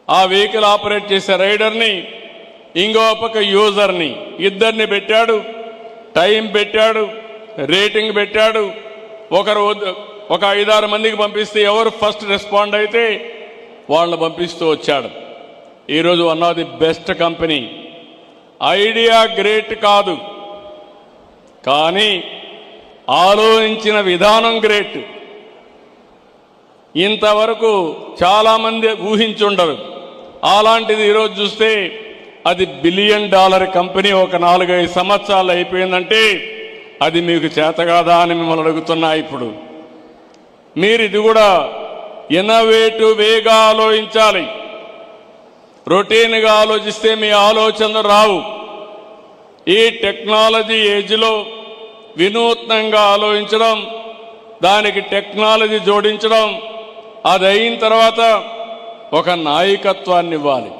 ఆ vehicle operate చేసే రైడర్ని, ఇంకో పక్క యూజర్ని, ఇద్దరిని పెట్టాడు. టైం పెట్టాడు, రేటింగ్ పెట్టాడు. ఒక 5-6 మందికి పంపిస్తే ఎవరు ఫస్ట్ రెస్పాండ్ అయితే వాళ్ళని పంపిస్తూ వచ్చాడు. ఈరోజు one of the best company. Idea great కాదు, కానీ ఆలోచించిన విధానం గ్రేట్. ఇంతవరకు చాలామంది ఊహించుండరు. అలాంటిది ఈరోజు చూస్తే అది $1 బిలియన్ కంపెనీ ఒక 4-5 సంవత్సరాలు అయిపోయిందంటే అది మీకు చేత కాదా అని మిమ్మల్ని అడుగుతున్నా. ఇప్పుడు మీరు ఇది కూడా ఇన్నోవేటివ్ వేగా ఆలోచించాలి. రొటీన్గా ఆలోచిస్తే మీ ఆలోచనలు రావు. ఈ టెక్నాలజీ ఏజ్లో వినూత్నంగా ఆలోచించడం, దానికి టెక్నాలజీ జోడించడం, అది అయిన తర్వాత ఒక నాయకత్వాన్ని ఇవ్వాలి.